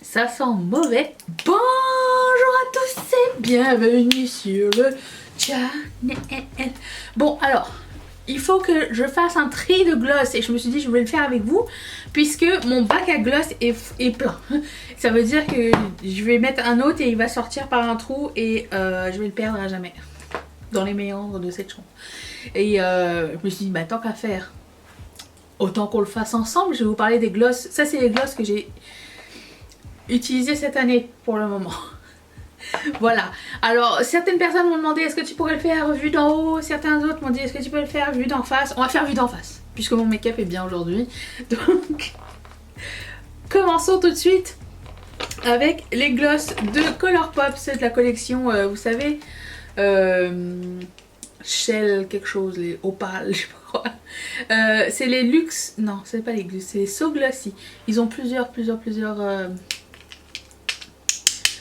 Ça sent mauvais. Bonjour à tous et bienvenue sur le channel. Bon alors, il faut que je fasse un tri de gloss et je me suis dit je vais le faire avec vous puisque mon bac à gloss est plein. Ça veut dire que je vais mettre un autre et il va sortir par un trou et je vais le perdre à jamais dans les méandres de cette chambre. Et je me suis dit bah tant qu'à faire, autant qu'on le fasse ensemble. Je vais vous parler des gloss. Ça c'est les gloss que j'ai utilisés cette année pour le moment. Voilà. Alors certaines personnes m'ont demandé est-ce que tu pourrais le faire vue d'en haut. Certains autres m'ont dit est-ce que tu peux le faire vue d'en face. On va faire vue d'en face puisque mon make-up est bien aujourd'hui. Donc commençons tout de suite avec les gloss de Colourpop. C'est de la collection vous savez Shell quelque chose, les opales, je sais pas quoi. C'est les luxe, non c'est pas les luxe, c'est les So Glossy. Ils ont plusieurs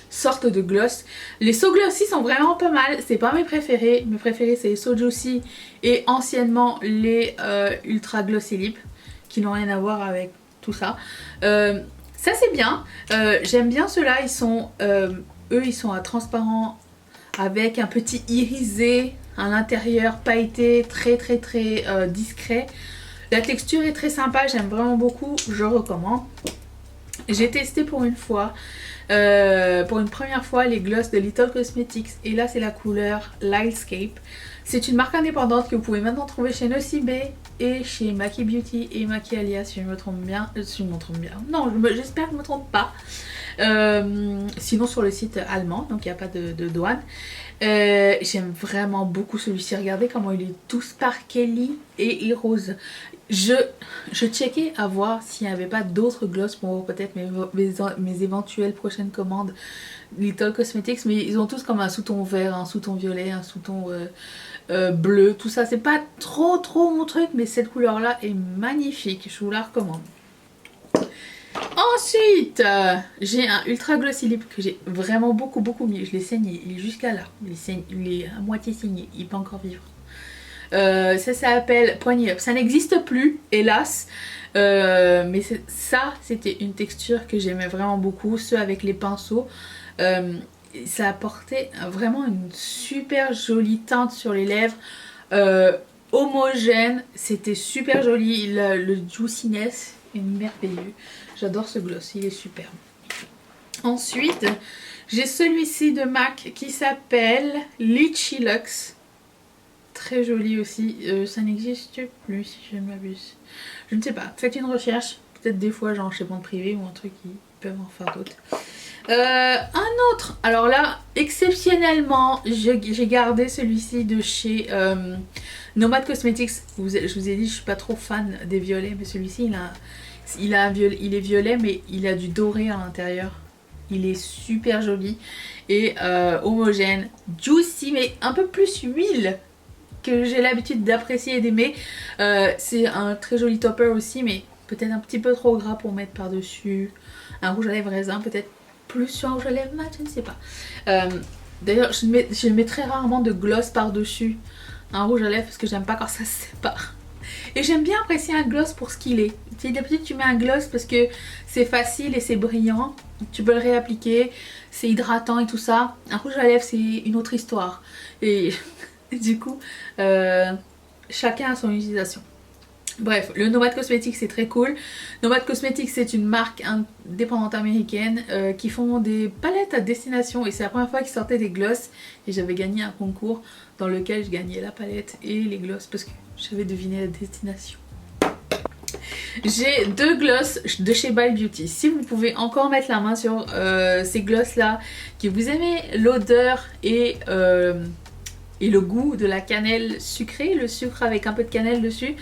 sortes de gloss. Les So Glossy sont vraiment pas mal, c'est pas mes préférés. Mes préférés c'est les So Juicy et anciennement les Ultra Glossy Lip qui n'ont rien à voir avec tout ça. Ça c'est bien, j'aime bien ceux-là, ils sont eux ils sont à transparent avec un petit irisé à l'intérieur pailleté très discret. La texture est très sympa, j'aime vraiment beaucoup, je recommande. J'ai testé pour une première fois les gloss de Little Cosmetics et là c'est la couleur Lightscape. C'est une marque indépendante que vous pouvez maintenant trouver chez Nocibe et chez Maki Beauty et Maki Alias si je me trompe bien. Non, j'espère que je me trompe pas. Sinon sur le site allemand, donc il n'y a pas de douane. J'aime vraiment beaucoup celui-ci. Regardez comment il est tout sparkly et rose. Je checkais à voir s'il n'y avait pas d'autres gloss pour peut-être mes éventuelles prochaines commandes Little Cosmetics, mais ils ont tous comme un sous-ton vert, un sous-ton violet, un sous-ton bleu, tout ça. C'est pas trop mon truc, mais cette couleur là est magnifique, je vous la recommande. Ensuite, j'ai un Ultra Glossy Lip que j'ai vraiment beaucoup mis. Je l'ai saigné, il est jusqu'à là. Il est à moitié saigné, il peut encore vivre. Ça s'appelle Poignée Up. Ça n'existe plus, hélas. Mais ça, c'était une texture que j'aimais vraiment beaucoup. Ceux avec les pinceaux. Ça apportait vraiment une super jolie teinte sur les lèvres. Homogène, c'était super joli. Le juiciness est merveilleux. J'adore ce gloss, il est superbe. Ensuite, j'ai celui-ci de MAC qui s'appelle Litchi Luxe. Très joli aussi. Ça n'existe plus si je ne m'abuse. Je ne sais pas. Faites une recherche. Peut-être des fois, genre chez Banque Privée ou un truc, ils peuvent en faire d'autres. Un autre. Alors là, exceptionnellement, j'ai gardé celui-ci de chez Nomad Cosmetics. Je vous ai dit, je suis pas trop fan des violets, mais celui-ci, il est violet, mais il a du doré à l'intérieur. Il est super joli et homogène, juicy, mais un peu plus huile que j'ai l'habitude d'apprécier et d'aimer. C'est un très joli topper aussi, mais peut-être un petit peu trop gras pour mettre par-dessus un rouge à lèvres raisin, peut-être plus sur un rouge à lèvres mat, je ne sais pas. D'ailleurs, je mets très rarement de gloss par-dessus un rouge à lèvres parce que j'aime pas quand ça se sépare. Et j'aime bien apprécier un gloss pour ce qu'il est. D'habitude tu mets un gloss parce que c'est facile et c'est brillant. Tu peux le réappliquer, c'est hydratant et tout ça. Un rouge à lèvres c'est une autre histoire. Et du coup, chacun a son utilisation. Bref, le Nomad Cosmetics c'est très cool. Nomad Cosmetics c'est une marque indépendante américaine qui font des palettes à destination et c'est la première fois qu'ils sortaient des gloss et j'avais gagné un concours dans lequel je gagnais la palette et les gloss parce que j'avais deviné la destination. J'ai deux gloss de chez By Beauty. Si vous pouvez encore mettre la main sur ces gloss là, que vous aimez l'odeur et le goût de la cannelle sucrée, le sucre avec un peu de cannelle dessus,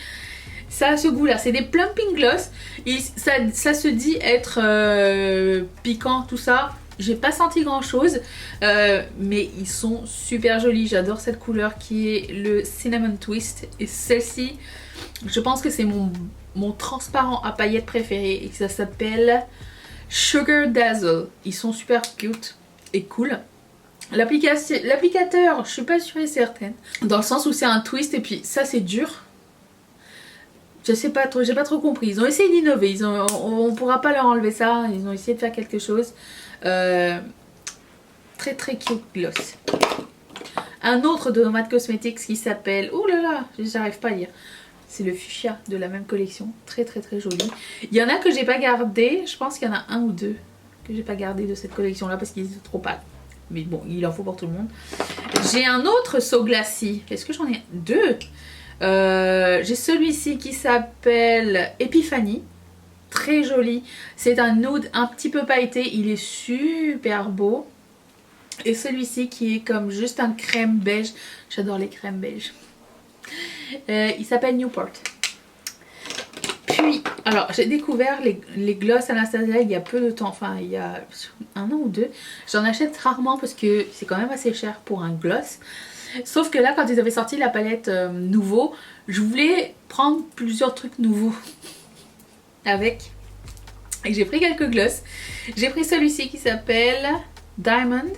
ça a ce goût là, c'est des plumping gloss et ça se dit être piquant tout ça. J'ai pas senti grand chose mais ils sont super jolis. J'adore cette couleur qui est le Cinnamon Twist et celle-ci je pense que c'est mon transparent à paillettes préféré et que ça s'appelle Sugar Dazzle. Ils sont super cute et cool. L'applicateur, je suis pas sûre et certaine dans le sens où c'est un twist et puis ça c'est dur. Je sais pas trop, j'ai pas trop compris. Ils ont essayé d'innover, on pourra pas leur enlever ça. Ils ont essayé de faire quelque chose. Très très cute gloss. Un autre de Nomad Cosmetics qui s'appelle... Ouh là là, j'arrive pas à lire. C'est le fuchsia de la même collection. Très très très joli. Il y en a que j'ai pas gardé. Je pense qu'il y en a un ou deux que j'ai pas gardé de cette collection là parce qu'ils étaient trop pâles. Mais bon, il en faut pour tout le monde. J'ai un autre So Glassy. Est-ce que j'en ai deux? J'ai celui-ci qui s'appelle Epiphany. Très joli. C'est un nude un petit peu pailleté. Il est super beau. Et celui-ci qui est comme juste un crème beige. J'adore les crèmes beige. Il s'appelle Newport. Puis, alors j'ai découvert les gloss Anastasia il y a peu de temps. Enfin, il y a un an ou deux. J'en achète rarement parce que c'est quand même assez cher pour un gloss. Sauf que là, quand ils avaient sorti la palette nouveau, je voulais prendre plusieurs trucs nouveaux avec. Et j'ai pris quelques gloss. J'ai pris celui-ci qui s'appelle Diamond.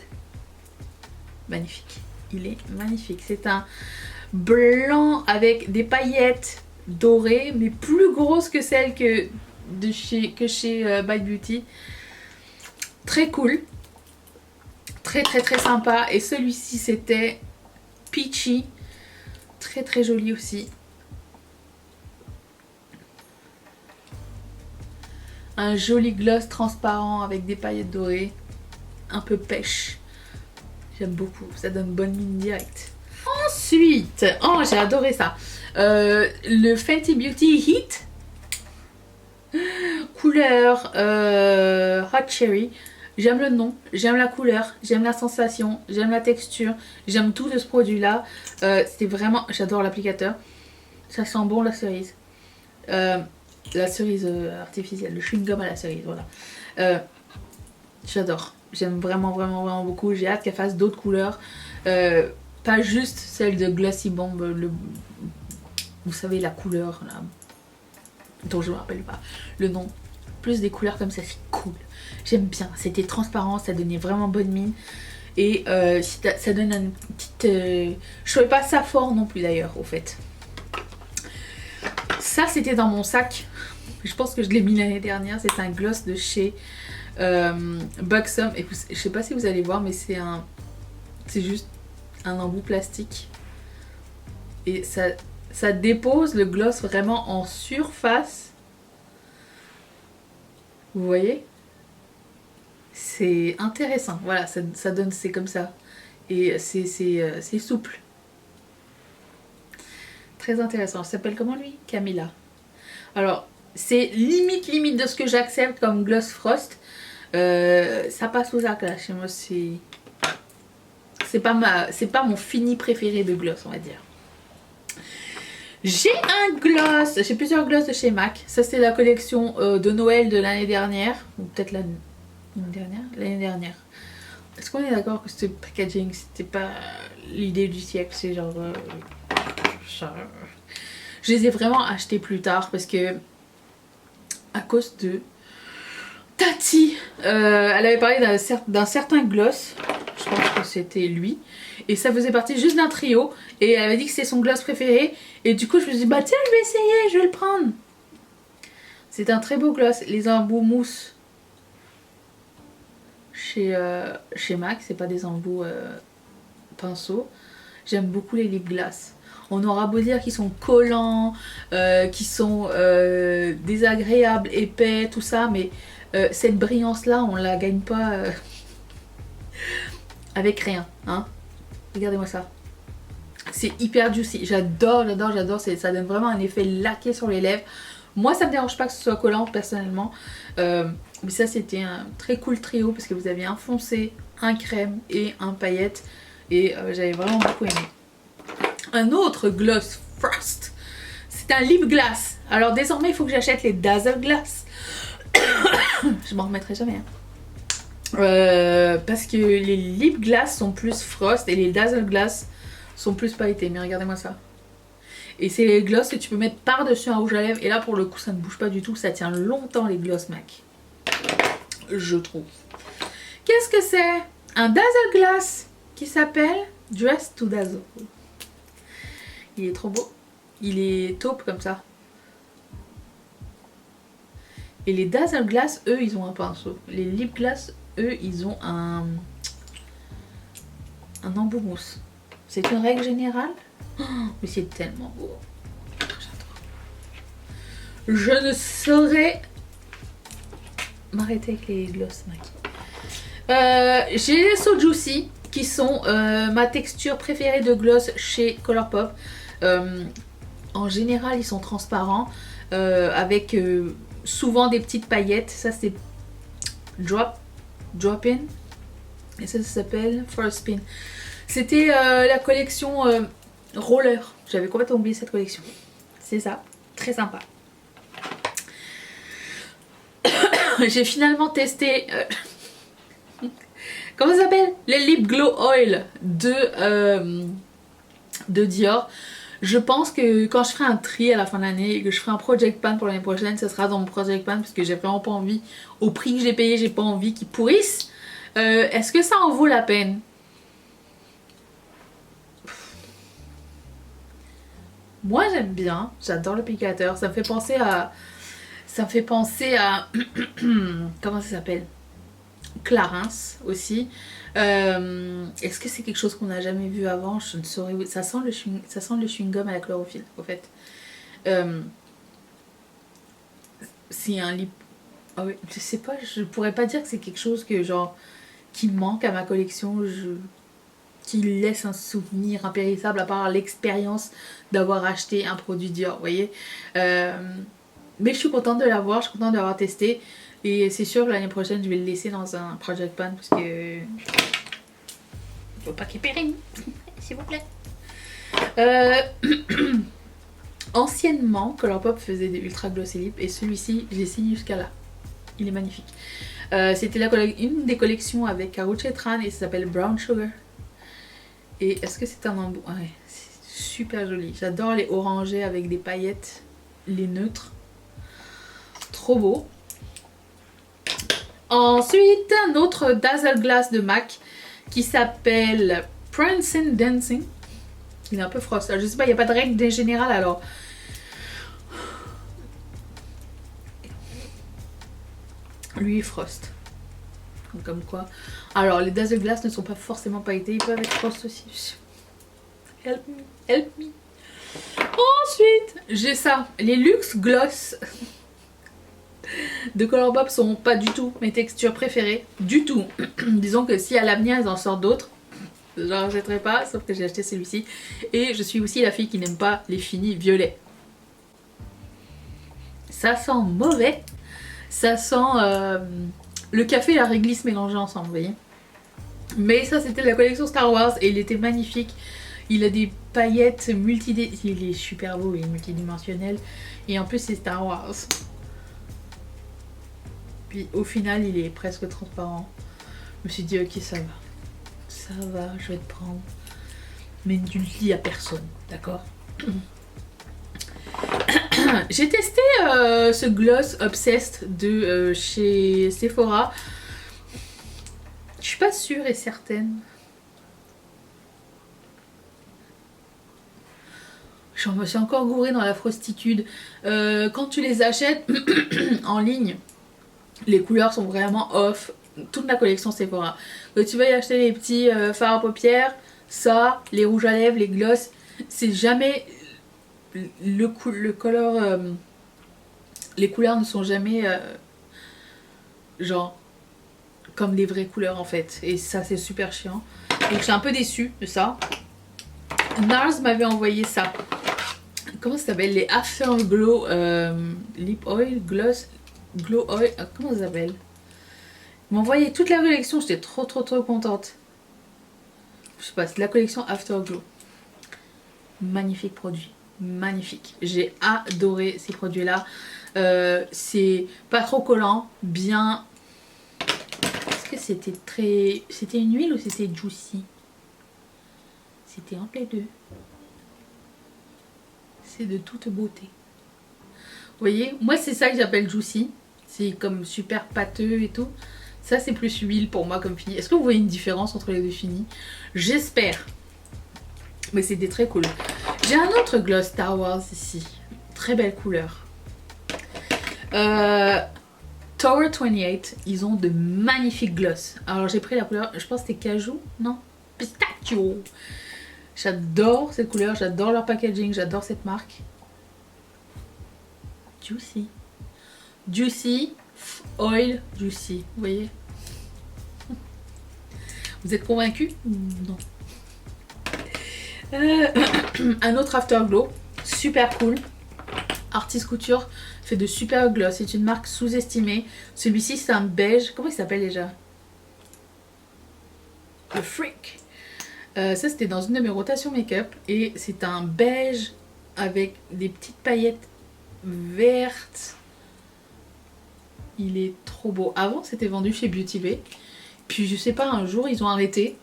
Magnifique. Il est magnifique. C'est un blanc avec des paillettes dorées, mais plus grosses que celles que chez Bite Beauty. Très cool. Très très très sympa. Et celui-ci, c'était Peachy. Très très joli aussi. Un joli gloss transparent avec des paillettes dorées. Un peu pêche. J'aime beaucoup. Ça donne bonne mine directe. Ensuite, oh j'ai adoré ça. Le Fenty Beauty Heat. Couleur Hot Cherry. J'aime le nom, j'aime la couleur, j'aime la sensation, j'aime la texture, j'aime tout de ce produit là. C'était vraiment, j'adore l'applicateur. Ça sent bon la cerise. La cerise artificielle, le chewing-gum à la cerise, voilà. J'adore, j'aime vraiment vraiment vraiment beaucoup. J'ai hâte qu'elle fasse d'autres couleurs. Pas juste celle de Glossy Bomb, vous savez la couleur là, dont je me rappelle pas le nom. Plus des couleurs comme ça, c'est cool. J'aime bien, c'était transparent, ça donnait vraiment bonne mine. Et ça donne une petite... je trouvais pas ça fort non plus d'ailleurs, au fait. Ça, c'était dans mon sac. Je pense que je l'ai mis l'année dernière. C'est un gloss de chez Buxom. Et je sais pas si vous allez voir, mais c'est juste un embout plastique. Et ça dépose le gloss vraiment en surface. Vous voyez? C'est intéressant. Voilà, ça donne, c'est comme ça. Et c'est souple. Très intéressant. Ça s'appelle comment lui? Camilla. Alors, c'est limite de ce que j'accepte comme gloss frost. Ça passe aux arcs là. Chez moi, c'est pas mon fini préféré de gloss, on va dire. J'ai un gloss, j'ai plusieurs gloss de chez MAC. Ça c'est la collection de Noël de l'année dernière. Ou peut-être l'année dernière. Est-ce qu'on est d'accord que ce packaging c'était pas l'idée du siècle? C'est genre... Je les ai vraiment achetés plus tard parce que... À cause de... Tati, elle avait parlé d'un certain gloss. Je pense que c'était lui. Et ça faisait partie juste d'un trio. Et elle avait dit que c'est son gloss préféré. Et du coup je me suis dit bah tiens je vais essayer, je vais le prendre. C'est un très beau gloss. Les embouts mousse chez MAC. C'est pas des embouts pinceau. J'aime beaucoup les lip gloss. On aura beau dire qu'ils sont collants, qu'ils sont désagréables, épais, tout ça. Mais cette brillance là on la gagne pas avec rien, hein. Regardez-moi ça. C'est hyper juicy. J'adore. Ça donne vraiment un effet laqué sur les lèvres. Moi, ça me dérange pas que ce soit collant, personnellement. Mais ça, c'était un très cool trio parce que vous aviez un foncé, un crème et un paillette. Et j'avais vraiment beaucoup aimé. Un autre gloss Frost. C'est un lip gloss. Alors, désormais, il faut que j'achète les Dazzle Glass. Je m'en remettrai jamais, hein. Parce que les lip gloss sont plus frost et les Dazzle Glass sont plus pailletés. Mais regardez-moi ça. Et c'est les gloss que tu peux mettre par-dessus un rouge à lèvres. Et là pour le coup ça ne bouge pas du tout. Ça tient longtemps les gloss MAC, je trouve. Qu'est-ce que c'est? Un Dazzle Glass qui s'appelle Dress to Dazzle. Il est trop beau. Il est taupe comme ça. Et les Dazzle Glass, eux, ils ont un pinceau. Les Lip Glass, eux, ils ont un embout mousse. C'est une règle générale. Oh, mais c'est tellement beau. J'adore. Je ne saurais m'arrêter avec les gloss MAC. J'ai les So Juicy qui sont ma texture préférée de gloss chez Colourpop. En général, ils sont transparents avec souvent des petites paillettes. Ça, c'est Drop In. Et ça s'appelle First Spin. C'était la collection Roller. J'avais complètement oublié cette collection. C'est ça. Très sympa. J'ai finalement testé... comment ça s'appelle? Les Lip Glow Oil de Dior. Je pense que quand je ferai un tri à la fin de l'année et que je ferai un project pan pour l'année prochaine, ce sera dans mon project pan parce que j'ai vraiment pas envie, au prix que j'ai payé, j'ai pas envie qu'ils pourrissent. Est-ce que ça en vaut la peine? Moi j'aime bien, j'adore le picateur, ça me fait penser à... comment ça s'appelle? Clarins aussi. Est-ce que c'est quelque chose qu'on n'a jamais vu avant? Je ne saurais. Ça sent le chewing-gum à la chlorophylle, au fait. C'est un lip. Ah oui, je sais pas, je pourrais pas dire que c'est quelque chose que genre qui manque à ma collection, qui laisse un souvenir impérissable à part l'expérience d'avoir acheté un produit Dior, vous voyez. Mais je suis contente de l'avoir, je suis contente de l'avoir testé. Et c'est sûr que l'année prochaine, je vais le laisser dans un project pan parce que... faut pas qu'il périme, s'il vous plaît. Anciennement, Colourpop faisait des ultra glossy lip et celui-ci, je l'ai signé jusqu'à là. Il est magnifique. C'était une des collections avec Karrueche Tran et ça s'appelle Brown Sugar. Et est-ce que c'est un embout? Ouais, c'est super joli. J'adore les orangés avec des paillettes, les neutres. Trop beau. Ensuite, un autre Dazzle Glass de MAC qui s'appelle Prancing Dancing. Il est un peu frost. Alors, je sais pas, il n'y a pas de règle générale alors. Lui, frost. Comme quoi. Alors, les Dazzle Glass ne sont pas forcément pailletés, ils peuvent être frost aussi. Help me, help me. Ensuite, j'ai ça. Les Luxe Gloss de Colourpop sont pas du tout mes textures préférées, du tout. Disons que si à l'avenir ils en sortent d'autres, je n'en achèterai pas, sauf que j'ai acheté celui-ci. Et je suis aussi la fille qui n'aime pas les finis violets. Ça sent mauvais. Ça sent le café et la réglisse mélangés ensemble, vous voyez. Mais ça c'était la collection Star Wars et il était magnifique. Il a des paillettes il est super beau, il est multidimensionnel. Et en plus c'est Star Wars. Puis au final il est presque transparent. Je me suis dit ok ça va. Ça va, je vais te prendre. Mais tu le dis à personne, d'accord? J'ai testé ce gloss Obsessed de chez Sephora. Je suis pas sûre et certaine. Je me suis encore gourée dans la frostitude. Quand tu les achètes en ligne, les couleurs sont vraiment off. Toute la collection Sephora. Quand tu vas y acheter les petits fards à paupières, ça, les rouges à lèvres, les gloss, c'est jamais le color. Les couleurs ne sont jamais genre comme les vraies couleurs en fait. Et ça c'est super chiant. Donc je suis un peu déçue de ça. Nars m'avait envoyé ça. Comment ça s'appelle? Les Afterglow Lip Oil, Gloss, Glow Oil. Comment ça s'appelle? Ils m'ont envoyé toute la collection, j'étais trop contente. Je sais pas, c'est la collection Afterglow. Magnifique produit, magnifique. J'ai adoré ces produits-là. C'est pas trop collant, bien... Est-ce que c'était très... C'était une huile ou c'était juicy? C'était entre les deux. C'est de toute beauté. Vous voyez, moi c'est ça que j'appelle juicy. C'est comme super pâteux et tout. Ça c'est plus huile pour moi comme fini. Est-ce que vous voyez une différence entre les deux finis? J'espère. Mais c'était très cool. J'ai un autre gloss Star Wars ici. Très belle couleur. Tower 28, ils ont de magnifiques gloss. Alors j'ai pris la couleur, je pense que c'était cajou, non? Pistachio. J'adore cette couleur, j'adore leur packaging, j'adore cette marque. Juicy. Juicy, oil, juicy. Vous voyez? Vous êtes convaincus? Non. Un autre Afterglow, super cool. Artist Couture fait de super gloss. C'est une marque sous-estimée. Celui-ci, c'est un beige. Comment il s'appelle déjà? Le Freak. Ça, c'était dans une de mes rotations make-up. Et c'est un beige avec des petites paillettes vertes. Il est trop beau. Avant, c'était vendu chez Beauty Bay. Puis, je sais pas, un jour, ils ont arrêté.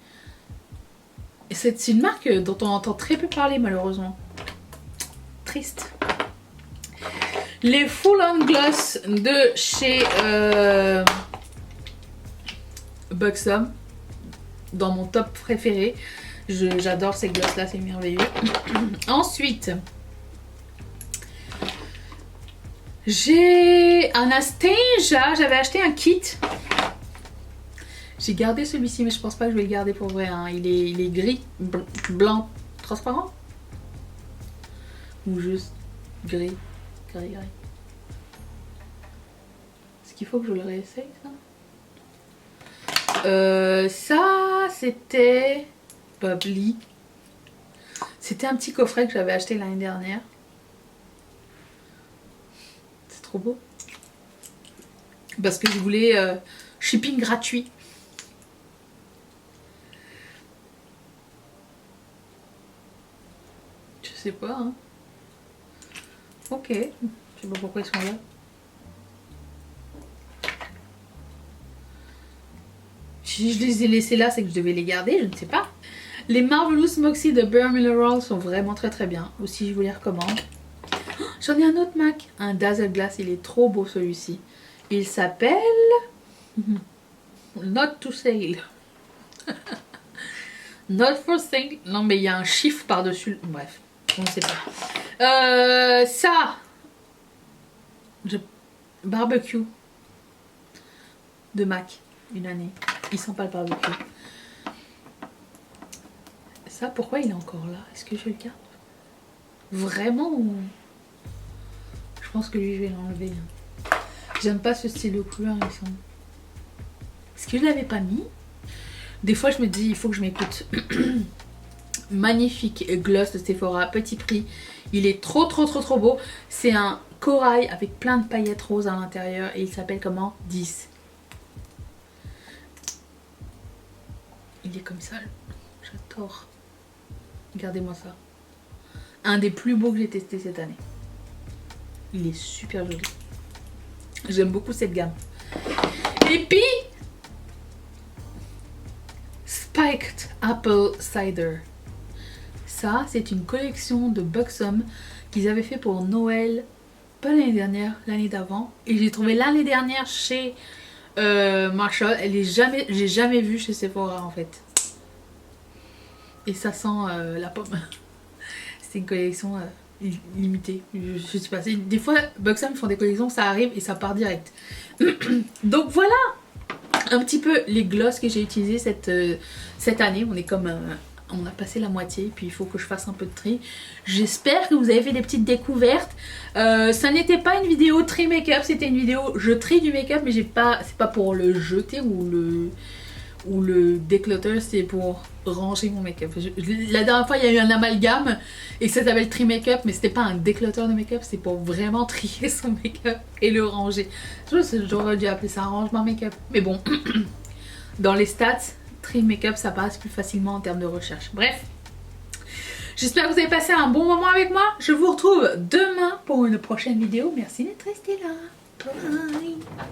Et c'est une marque dont on entend très peu parler, malheureusement. Triste. Les Full On Gloss de chez Buxom, dans mon top préféré. J'adore ces glosses là, c'est merveilleux. Ensuite, j'ai Anastasia, j'avais acheté un kit. J'ai gardé celui-ci, mais je pense pas que je vais le garder pour vrai. Hein. Il est gris, blanc, transparent. Ou juste gris. Est-ce qu'il faut que je le réessaye ça? Ça c'était Bubbly. C'était un petit coffret que j'avais acheté l'année dernière. C'est trop beau. Parce que je voulais shipping gratuit. Je sais pas hein. Ok, je sais pas pourquoi ils sont là. Si je les ai laissés là, c'est que je devais les garder, je ne sais pas. Les Marvelous Moxie de Bare Mineral sont vraiment très très bien. Aussi, je vous les recommande. Oh, j'en ai un autre MAC, un Dazzle Glass, il est trop beau celui-ci. Il s'appelle Not to Sale. Not for sale. Non mais il y a un chiffre par-dessus. Bref, on ne sait pas. Ça, barbecue de MAC, une année. Il sent pas le barbecue. Ça, pourquoi il est encore là? Est-ce que je le garde? Vraiment ou... Je pense que lui, je vais l'enlever. J'aime pas ce style de couleur, il me semble. Est-ce que je l'avais pas mis? Des fois, je me dis, il faut que je m'écoute. Magnifique gloss de Sephora, petit prix. Il est trop beau. C'est un corail avec plein de paillettes roses à l'intérieur et il s'appelle comment? 10. Il est comme ça. J'adore. Regardez-moi ça. Un des plus beaux que j'ai testé cette année. Il est super joli. J'aime beaucoup cette gamme. Et puis Spiked Apple Cider. Ça, c'est une collection de Buxom qu'ils avaient fait pour Noël, pas l'année dernière, l'année d'avant. Et j'ai trouvé l'année dernière chez Marshall. J'ai jamais vu chez Sephora en fait. Et ça sent la pomme. C'est une collection limitée. Je sais pas. Des fois, Buxom font des collections, ça arrive et ça part direct. Donc voilà un petit peu les glosses que j'ai utilisées cette année. On est comme... on a passé la moitié, puis il faut que je fasse un peu de tri. J'espère que vous avez fait des petites découvertes. Ça n'était pas une vidéo tri make-up, c'était une vidéo je trie du make-up, mais c'est pas pour le jeter ou le déclutter, c'est pour ranger mon make-up. La dernière fois, il y a eu un amalgame et ça s'appelle tri make-up, mais c'était pas un déclutter de make-up, c'est pour vraiment trier son make-up et le ranger. J'aurais dû appeler ça un rangement make-up. Mais bon, dans les stats, tri make-up ça passe plus facilement en termes de recherche. Bref, j'espère que vous avez passé un bon moment avec moi. Je vous retrouve demain pour une prochaine vidéo. Merci d'être resté là. Bye.